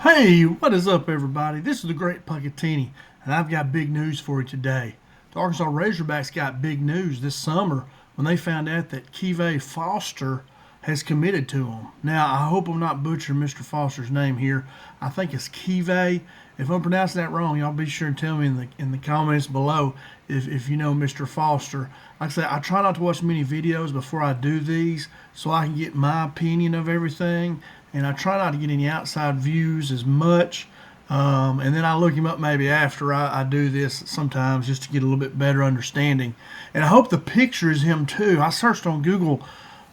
Hey, what is up, everybody? This is the Great Puckettini, and I've got big news for you today. The Arkansas Razorbacks got big news this summer when they found out that Keivay Foster has committed to them. Now, I hope I'm not butchering Mr. Foster's name here. I think it's Keivay. If I'm pronouncing that wrong, y'all be sure and tell me in the comments below if you know Mr. Foster. Like I say, I try not to watch many videos before I do these so I can get my opinion of everything, and I try not to get any outside views as much. And then I look him up maybe after I do this sometimes just to get a little bit better understanding. And I hope the picture is him too. I searched on Google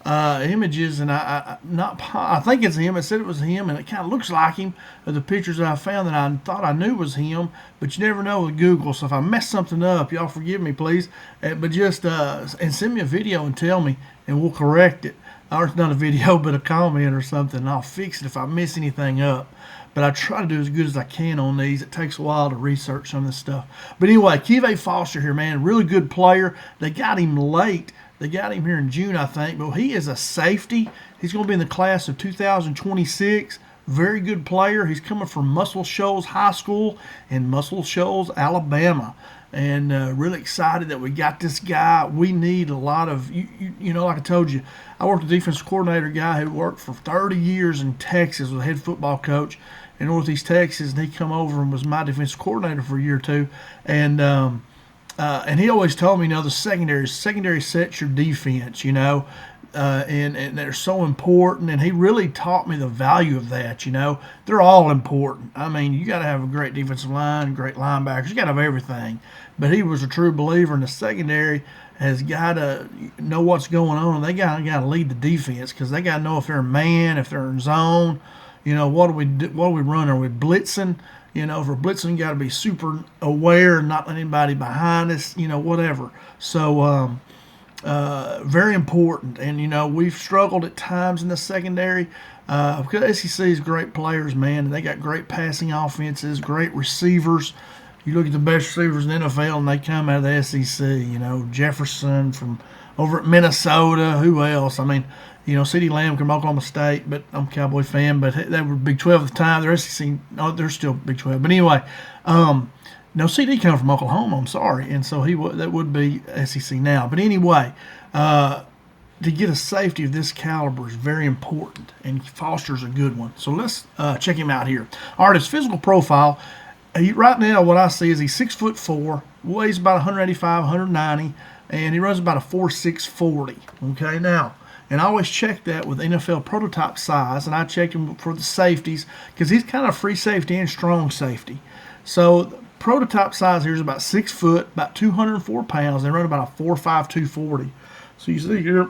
images, and I think it's him. It said it was him, and it kind of looks like him. The pictures that I found that I thought I knew was him, but you never know with Google. So if I mess something up, y'all forgive me, please. But just and send me a video and tell me, and we'll correct it. Or it's not a video, but a comment or something, and I'll fix it if I mess anything up. But I try to do as good as I can on these. It takes a while to research some of this stuff. But anyway, Keivay Foster here, man, really good player. They got him late. They got him here in June, I think. But he is a safety. He's going to be in the class of 2026. Very good player. He's coming from Muscle Shoals High School in Muscle Shoals, Alabama. And really excited that we got this guy. We need a lot of, like I told you, I worked with a defensive coordinator guy who worked for 30 years in Texas, was a head football coach in Northeast Texas, and he come over and was my defensive coordinator for a year or two. And he always told me, the secondary sets your defense, and they're so important. And he really taught me the value of that. They're all important. I mean, you got to have a great defensive line, great linebackers. You got to have everything. But he was a true believer in the secondary has got to know what's going on. They got to lead the defense because they got to know if they're man, if they're in zone. What do we do? What do we run? Are we blitzing? If we're blitzing, you got to be super aware and not let anybody behind us. Whatever. So very important. And we've struggled at times in the secondary because SEC is great players, man. And they got great passing offenses, great receivers. You look at the best receivers in the NFL, and they come out of the SEC. Jefferson from over at Minnesota. Who else? I mean, CeeDee Lamb from Oklahoma State, but I'm a Cowboy fan. But they were Big 12 at the time. They're SEC. No, they're still Big 12. But anyway, no, CD came from Oklahoma. I'm sorry, and so that would be SEC now. But anyway, to get a safety of this caliber is very important, and Foster's a good one. So let's check him out here. All right, his physical profile. Right now, what I see is he's 6'4", weighs about 185, 190, and he runs about a 4.6 40. Okay, now, and I always check that with NFL prototype size, and I check him for the safeties because he's kind of free safety and strong safety. So the prototype size here is about 6 foot, about 204 pounds. They run about a 4.5 240. So you see here,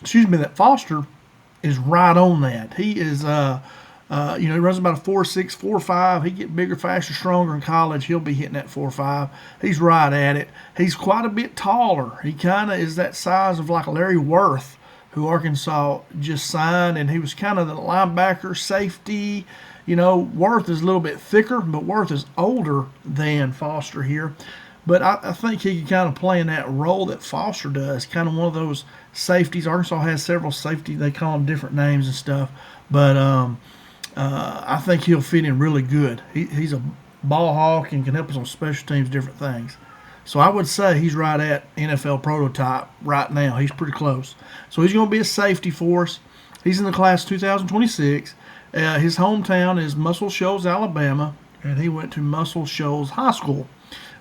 that Foster is right on that. He is he runs about a 4.6, 4.5. He get bigger, faster, stronger in college. He'll be hitting that 4.5. He's right at it. He's quite a bit taller. He kind of is that size of like Larry Worth, who Arkansas just signed, and he was kind of the linebacker, safety. Worth is a little bit thicker, but Worth is older than Foster here. But I think he can kind of play in that role that Foster does, kind of one of those safeties. Arkansas has several safeties. They call them different names and stuff. But I think he'll fit in really good. He's a ball hawk and can help us on special teams, different things. So I would say he's right at NFL prototype right now. He's pretty close. So he's going to be a safety for us. He's in the class 2026. His hometown is Muscle Shoals, Alabama, and he went to Muscle Shoals High School.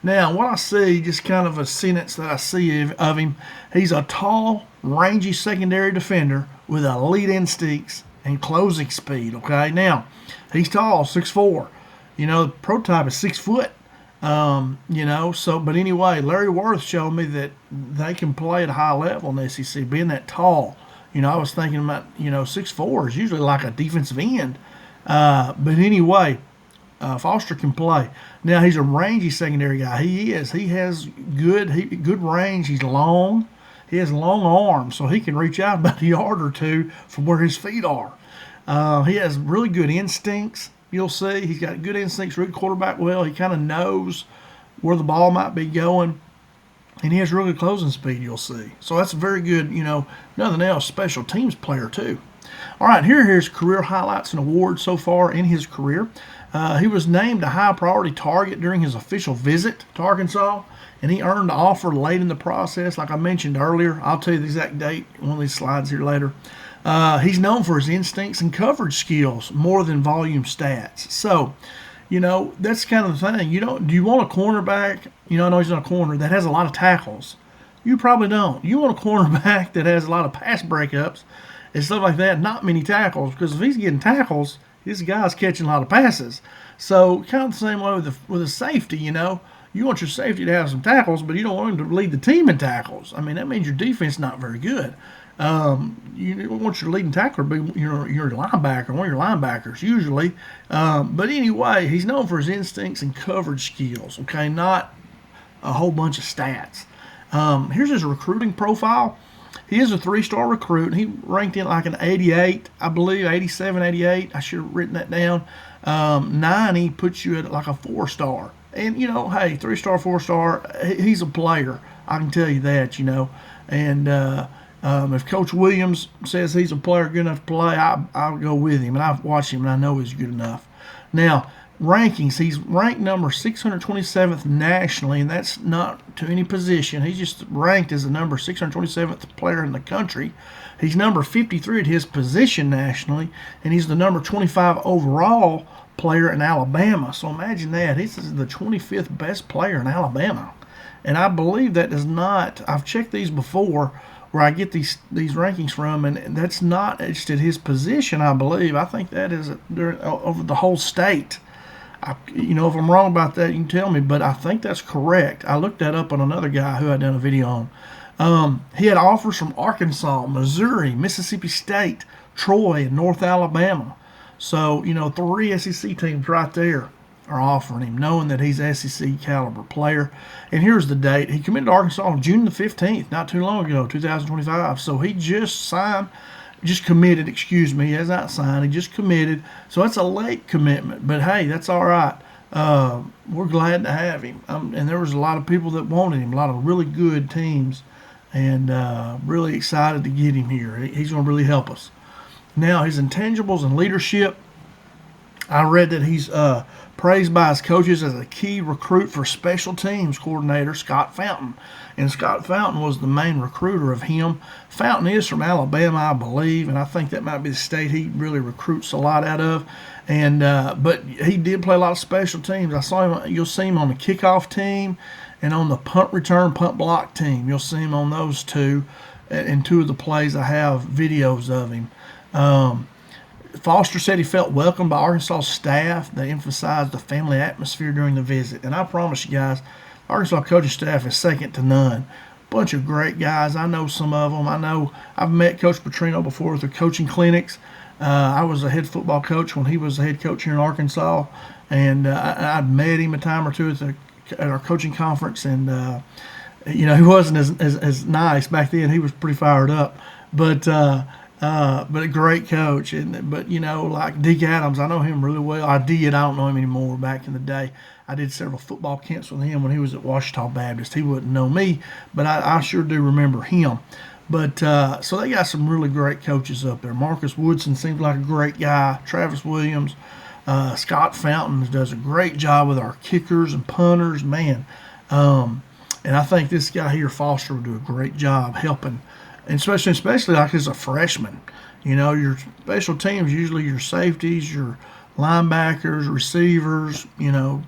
Now, what I see, just kind of a sentence that I see of him, he's a tall, rangy secondary defender with elite instincts and closing speed. Okay, now he's tall, 6'4". The prototype is 6 foot. But anyway, Larry Worth showed me that they can play at a high level in the SEC, being that tall. I was thinking about, 6'4" is usually like a defensive end. But anyway, Foster can play. Now, he's a rangy secondary guy. He is. He has good range. He's long. He has long arms, so he can reach out about a yard or two from where his feet are. He has really good instincts. You'll see he's got good instincts, read quarterback well. He kind of knows where the ball might be going. And he has really good closing speed, you'll see. So that's a very good, nothing else, special teams player too. All right, here are his career highlights and awards so far in his career. He was named a high priority target during his official visit to Arkansas, and he earned the offer late in the process. Like I mentioned earlier, I'll tell you the exact date, one of these slides here later. He's known for his instincts and coverage skills more than volume stats. So, that's kind of the thing. Do you want a cornerback? I know he's not a corner that has a lot of tackles. You probably don't. You want a cornerback that has a lot of pass breakups and stuff like that, not many tackles, because if he's getting tackles, this guy's catching a lot of passes. So kind of the same way with a safety, you want your safety to have some tackles, but you don't want him to lead the team in tackles. I mean, that means your defense is not very good. You want your leading tackler to be your linebacker, one of your linebackers usually. But anyway, he's known for his instincts and coverage skills, okay, not a whole bunch of stats. Here's his recruiting profile. He is a 3-star recruit. He ranked in like an 88, I believe, 87, 88. I should have written that down. 90 puts you at like a 4-star. And, hey, 3-star, 4-star, he's a player. I can tell you that, And if Coach Williams says he's a player good enough to play, I'll go with him. And I've watched him, and I know he's good enough. Now, rankings, he's ranked number 627th nationally, and that's not to any position. He's just ranked as the number 627th player in the country. He's number 53 at his position nationally, and he's the number 25 overall player in Alabama. So imagine that. He's the 25th best player in Alabama. And I believe that does not, I've checked these before where I get these rankings from, and that's not just at his position, I believe. I think that is over the whole state. If I'm wrong about that, you can tell me, but I think that's correct. I looked that up on another guy who I'd done a video on. He had offers from Arkansas, Missouri, Mississippi State, Troy, and North Alabama. So, 3 SEC teams right there are offering him, knowing that he's an SEC caliber player. And here's the date. He committed to Arkansas on June the 15th, not too long ago, 2025. So he just committed, he has not signed, he just committed. So that's a late commitment, but hey, that's all right. We're glad to have him. And there was a lot of people that wanted him, a lot of really good teams, and really excited to get him here. He's going to really help us. Now, his intangibles and leadership, I read that he's praised by his coaches as a key recruit for special teams coordinator Scott Fountain. And Scott Fountain was the main recruiter of him. Fountain is from Alabama, I believe, and I think that might be the state he really recruits a lot out of. And but he did play a lot of special teams. I saw him. You'll see him on the kickoff team and on the punt return, punt block team. You'll see him on those two. In 2 of the plays, I have videos of him. Foster said he felt welcomed by Arkansas staff. They emphasized the family atmosphere during the visit. And I promise you guys, Arkansas coaching staff is second to none. Bunch of great guys. I know some of them. I've met Coach Petrino before through coaching clinics. I was a head football coach when he was the head coach here in Arkansas. And I'd met him a time or two at our coaching conference. And, he wasn't as nice back then. He was pretty fired up. But a great coach. But like Deke Adams, I know him really well. I don't know him anymore. Back in the day, I did several football camps with him when he was at Ouachita Baptist. He wouldn't know me, but I sure do remember him. But so they got some really great coaches up there. Marcus Woodson seems like a great guy. Travis Williams, Scott Fountain does a great job with our kickers and punters, man. And I think this guy here, Foster, will do a great job helping. And especially like as a freshman. Your special teams, usually your safeties, your linebackers, receivers,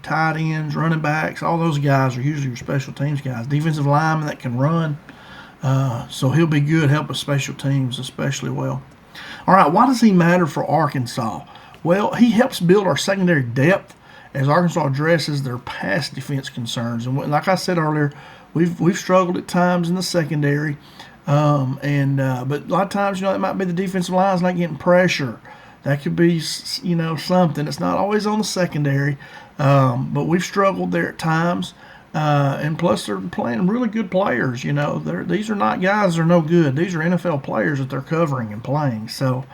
tight ends, running backs, all those guys are usually your special teams guys. Defensive linemen that can run. So he'll be good, help with special teams especially well. All right, why does he matter for Arkansas? Well, he helps build our secondary depth as Arkansas addresses their pass defense concerns. And like I said earlier, we've struggled at times in the secondary. But a lot of times, it might be the defensive line's not getting pressure. That could be, something. It's not always on the secondary. But we've struggled there at times. And plus, they're playing really good players. These are not guys that are no good. These are NFL players that they're covering and playing. So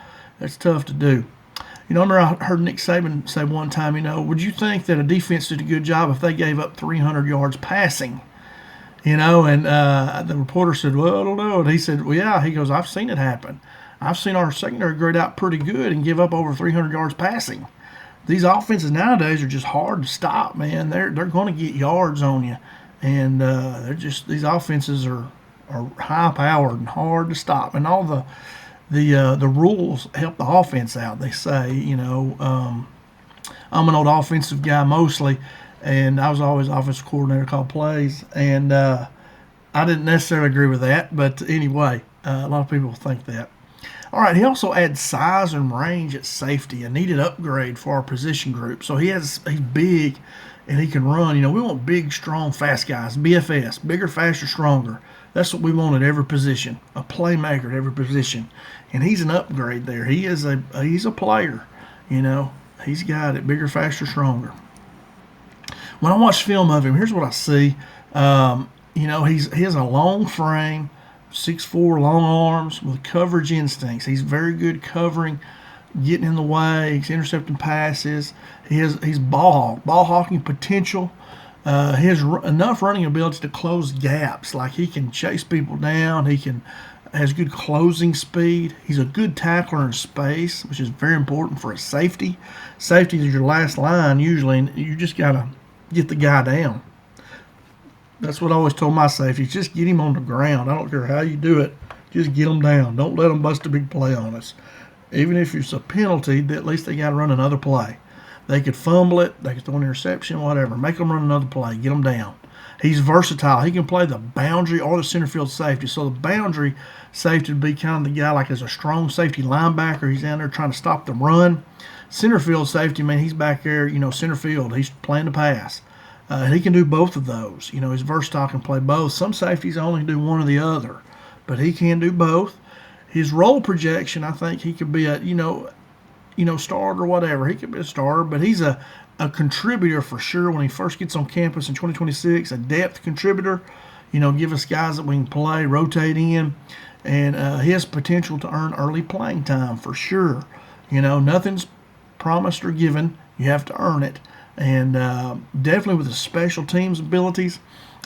that's tough to do. I remember I heard Nick Saban say one time, would you think that a defense did a good job if they gave up 300 yards passing? And the reporter said, well, I don't know. And he said, well, yeah. He goes, I've seen it happen. I've seen our secondary grade out pretty good and give up over 300 yards passing. These offenses nowadays are just hard to stop, man. They're going to get yards on you, and these offenses are high powered and hard to stop. And all the rules help the offense out. They say, I'm an old offensive guy mostly, and I was always offensive coordinator, called plays, and I didn't necessarily agree with that, but anyway, a lot of people think that. All right, he also adds size and range at safety, a needed upgrade for our position group. So he's big and he can run. We want big, strong, fast guys, BFS, bigger, faster, stronger. That's what we want at every position, a playmaker at every position. And he's an upgrade there. He's a player, He's got it, bigger, faster, stronger. When I watch film of him, here's what I see. He has a long frame, 6'4", long arms with coverage instincts. He's very good covering, getting in the way. He's intercepting passes. He's ball hawking potential. He has enough running ability to close gaps. Like he can chase people down. Has good closing speed. He's a good tackler in space, which is very important for a safety. Safety is your last line usually, and you just gotta get the guy down. That's what I always told my safeties. Just get him on the ground. I don't care how you do it. Just get him down. Don't let him bust a big play on us. Even if it's a penalty, at least they got to run another play. They could fumble it. They could throw an interception, whatever. Make them run another play. Get them down. He's versatile. He can play the boundary or the center field safety. So the boundary safety would be kind of the guy like as a strong safety linebacker. He's down there trying to stop the run. Center field safety, man, he's back there, center field. He's playing the pass. He can do both of those. He's versatile, can play both. Some safeties only do one or the other, but he can do both. His role projection, I think he could be a, starter or whatever. He could be a starter, but he's a contributor for sure when he first gets on campus in 2026, a depth contributor, give us guys that we can play, rotate in, and he has potential to earn early playing time for sure. Nothing's promised or given. You have to earn it. And definitely with his special teams abilities,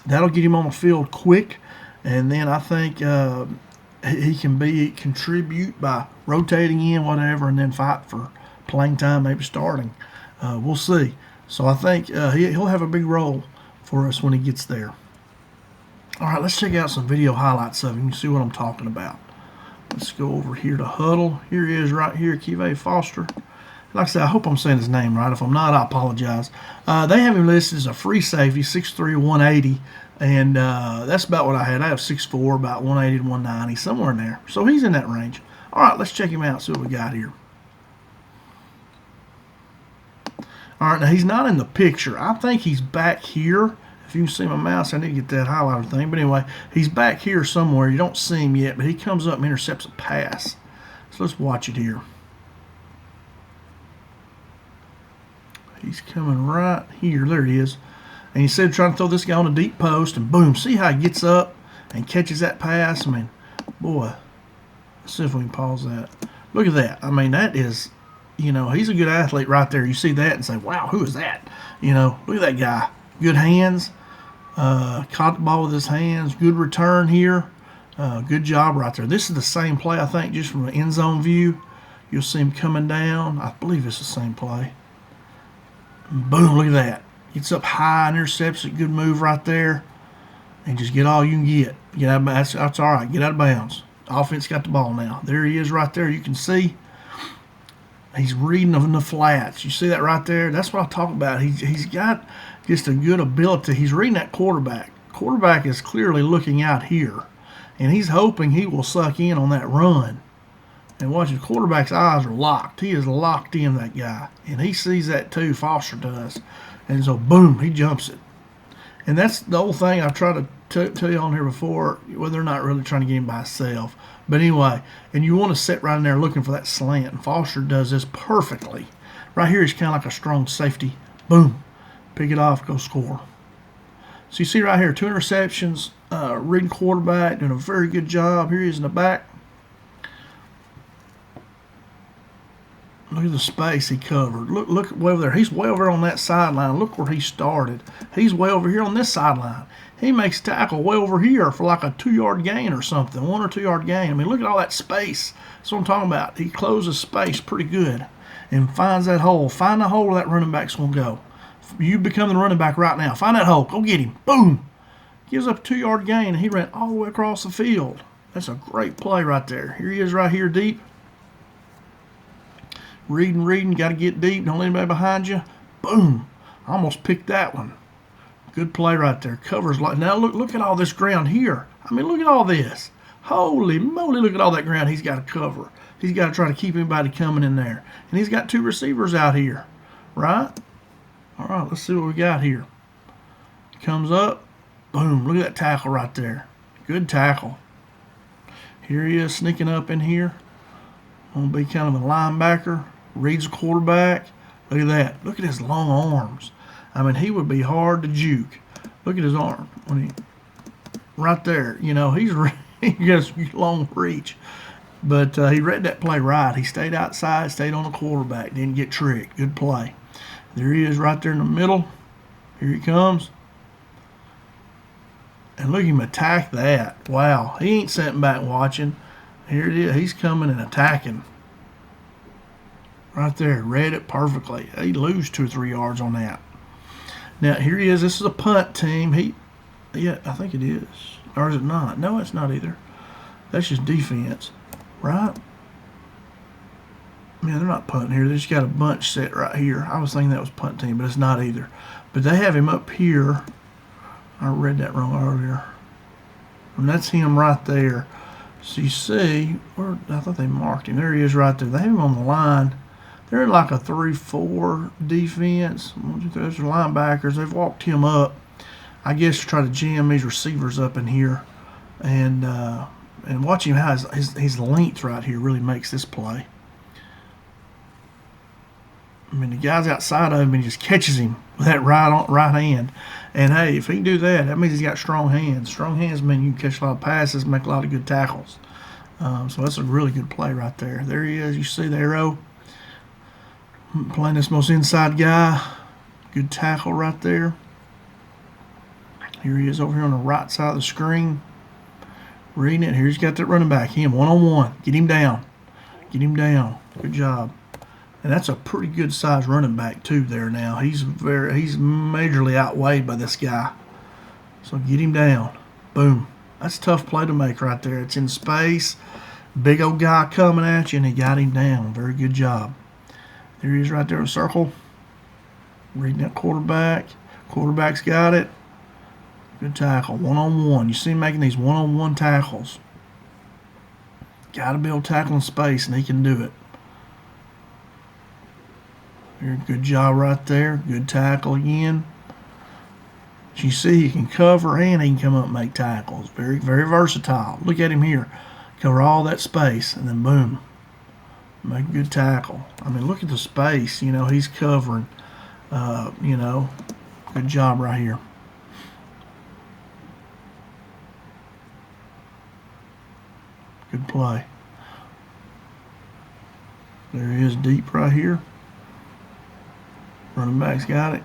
that'll get him on the field quick. And then I think he can contribute by rotating in, whatever, and then fight for playing time, maybe starting. We'll see. So I think he'll have a big role for us when he gets there. All right, let's check out some video highlights of him. You can see what I'm talking about. Let's go over here to Huddle. Here he is right here, Keivay Foster. Like I said, I hope I'm saying his name right. If I'm not, I apologize. They have him listed as a free safety, 6'3", 180, and that's about what I had. I have 6'4", about 180 to 190, somewhere in there. So he's in that range. All right, let's check him out, see what we got here. All right, now he's not in the picture. I think he's back here. If you can see my mouse, I need to get that highlighter thing. But anyway, he's back here somewhere. You don't see him yet, but he comes up and intercepts a pass. So let's watch it here. He's coming right here. There he is. And he said trying to throw this guy on a deep post, and boom, see how he gets up and catches that pass? I mean, boy, let's see if we can pause that. Look at that. I mean, that is, he's a good athlete right there. You see that and say, wow, who is that? Look at that guy. Good hands. Caught the ball with his hands. Good return here. Good job right there. This is the same play, I think, just from an end zone view. You'll see him coming down. I believe it's the same play. Boom, look at that. Gets up high, intercepts a good move right there. And just get all you can get. Get out of bounds. That's all right. Get out of bounds. Offense got the ball now. There he is right there. You can see he's reading in the flats. You see that right there? That's what I talk about. He's got just a good ability. He's reading that quarterback. Quarterback is clearly looking out here. And he's hoping he will suck in on that run. And watch, the quarterback's eyes are locked. He is locked in, that guy. And he sees that too, Foster does. And so, boom, he jumps it. And that's the whole thing I've tried to tell you on here before, whether they're not really trying to get him by himself. But anyway, and you want to sit right in there looking for that slant. And Foster does this perfectly. Right here, he's kind of like a strong safety. Boom. Pick it off, go score. So you see right here, 2 interceptions, reading quarterback, doing a very good job. Here he is in the back. Look at the space he covered. Look way over there. He's way over on that sideline. Look where he started. He's way over here on this sideline. He makes tackle way over here for like a 2-yard gain or something, 1 or 2 yard gain. I mean, look at all that space. That's what I'm talking about. He closes space pretty good and finds that hole. Find the hole where that running back's going to go. You become the running back right now. Find that hole. Go get him. Boom. Gives up a 2-yard gain, and he ran all the way across the field. That's a great play right there. Here he is right here deep. Reading. Got to get deep. Don't let anybody behind you. Boom. Almost picked that one. Good play right there. Covers like now. Look at all this ground here. I mean, look at all this. Holy moly! Look at all that ground he's got to cover. He's got to try to keep anybody coming in there, and he's got 2 receivers out here, right? All right. Let's see what we got here. Comes up. Boom. Look at that tackle right there. Good tackle. Here he is sneaking up in here. Gonna be kind of a linebacker. Reads the quarterback. Look at that. Look at his long arms. I mean, he would be hard to juke. Look at his arm. Right there. You know, he has long reach. But he read that play right. He stayed outside, stayed on the quarterback, didn't get tricked. Good play. There he is right there in the middle. Here he comes. And look at him attack that. Wow. He ain't sitting back watching. Here it is. He's coming and attacking. Right there. Read it perfectly. He lose 2 or 3 yards on that. Now, here he is. This is a punt team. Yeah, I think it is. Or is it not? No, it's not either. That's just defense. Right? Man, they're not punting here. They just got a bunch set right here. I was thinking that was punt team, but it's not either. But they have him up here. I read that wrong earlier. And that's him right there. So you see, I thought they marked him. There he is right there. They have him on the line. They're in like a 3-4 defense. Those are linebackers. They've walked him up, I guess, to try to jam these receivers up in here. And watch him how his length right here really makes this play. I mean, the guy's outside of him and he just catches him with that right hand. And, hey, if he can do that, that means he's got strong hands. Strong hands mean you can catch a lot of passes, make a lot of good tackles. So that's a really good play right there. There he is. You see the arrow. Playing this most inside guy. Good tackle right there. Here he is over here on the right side of the screen. Reading it. Here he's got that running back. Him, one-on-one. Get him down. Get him down. Good job. And that's a pretty good size running back too there now. He's majorly outweighed by this guy. So get him down. Boom. That's a tough play to make right there. It's in space. Big old guy coming at you, and he got him down. Very good job. There he is right there in a circle. Reading that quarterback. Quarterback's got it. Good tackle. One-on-one. You see him making these one-on-one tackles. Got to be able to tackle in space, and he can do it. Good job right there. Good tackle again. As you see, he can cover and he can come up and make tackles. Very, very versatile. Look at him here. Cover all that space, and then boom. Make a good tackle. I mean, look at the space. You know, he's covering. You know, good job right here. Good play. There he is deep right here. Running back's got it.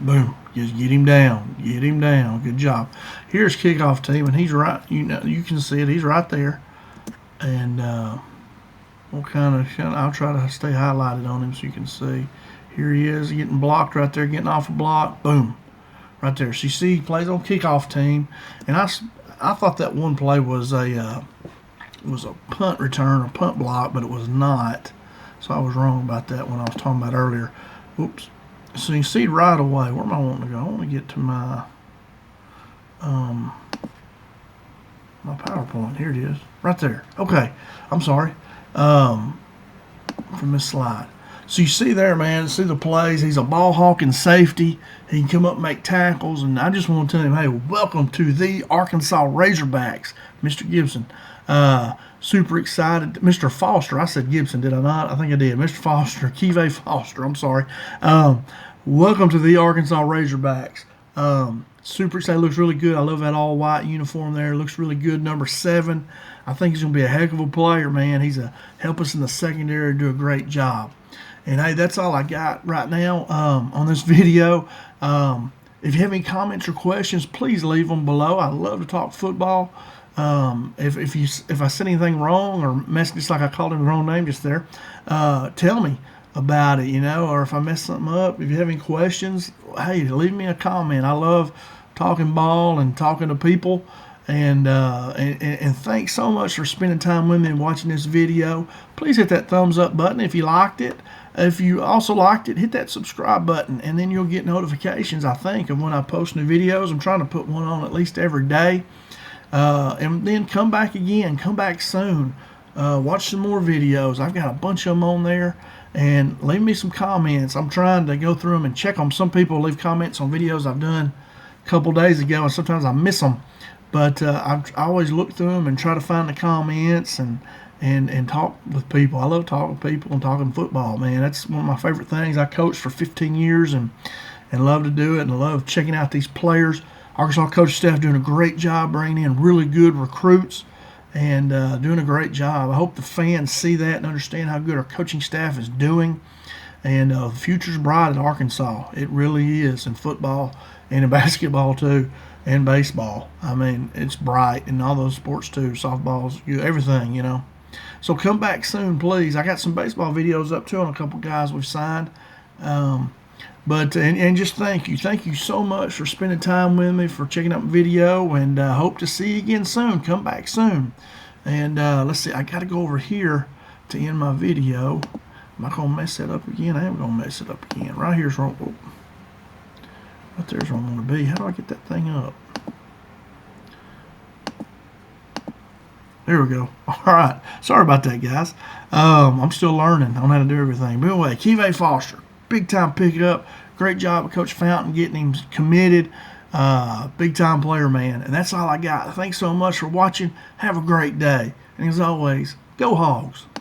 Boom. Just get him down. Get him down. Good job. Here's kickoff team, and he's right. You know, you can see it. He's right there. And we'll I'll try to stay highlighted on him so you can see. Here he is getting blocked right there, getting off a block. Boom. Right there. So you see he plays on kickoff team. And I thought that one play was a punt return or punt block, but it was not. So I was wrong about that when I was talking about earlier. Oops. So you see right away, where am I wanting to go? I want to get to my my PowerPoint. Here it is. Right there. Okay. I'm sorry. From this slide. So you see there, man, see the plays. He's a ball hawking safety. He can come up and make tackles. And I just want to tell him, hey, welcome to the Arkansas Razorbacks, Mr. Gibson. Super excited. Mr. Foster, I said Gibson, did I not? I think I did. Mr. Foster, Keivay Foster, I'm sorry. Welcome to the Arkansas Razorbacks. Super excited. Looks really good. I love that all white uniform there. Looks really good. Number 7. I think he's going to be a heck of a player, man. He's help us in the secondary, do a great job. And, hey, that's all I got right now on this video. If you have any comments or questions, please leave them below. I love to talk football. If I said anything wrong or messed, just like I called him the wrong name just there, tell me about it, or if I messed something up. If you have any questions, hey, leave me a comment. I love talking ball and talking to people. And thanks so much for spending time with me and watching this video. Please hit that thumbs up button if you liked it. If you also liked it, hit that subscribe button, and then you'll get notifications, I think, of when I post new videos. I'm trying to put one on at least every day. And then come back again. Come back soon. Watch some more videos. I've got a bunch of them on there. And leave me some comments. I'm trying to go through them and check them. Some people leave comments on videos I've done a couple days ago, and sometimes I miss them. But I always look through them and try to find the comments and talk with people. I love talking to people and talking football, man. That's one of my favorite things. I coached for 15 years and love to do it, and I love checking out these players. Arkansas coaching staff doing a great job bringing in really good recruits and doing a great job. I hope the fans see that and understand how good our coaching staff is doing. And the future's bright at Arkansas. It really is, in football and in basketball too, and baseball. I mean, it's bright in all those sports too, softballs, everything, So come back soon, please. I got some baseball videos up too on a couple guys we've signed. And just thank you so much for spending time with me, for checking out my video, and hope to see you again soon. Come back soon. And let's see, I got to go over here to end my video. Am I going to mess that up again? I am going to mess it up again. Right here's where, right there's where I want to be. How do I get that thing up? There we go. All right. Sorry about that, guys. I'm still learning on how to do everything. But anyway, Keivay Foster, big time pick it up. Great job of Coach Fountain getting him committed. Big time player, man. And that's all I got. Thanks so much for watching. Have a great day. And as always, go Hogs.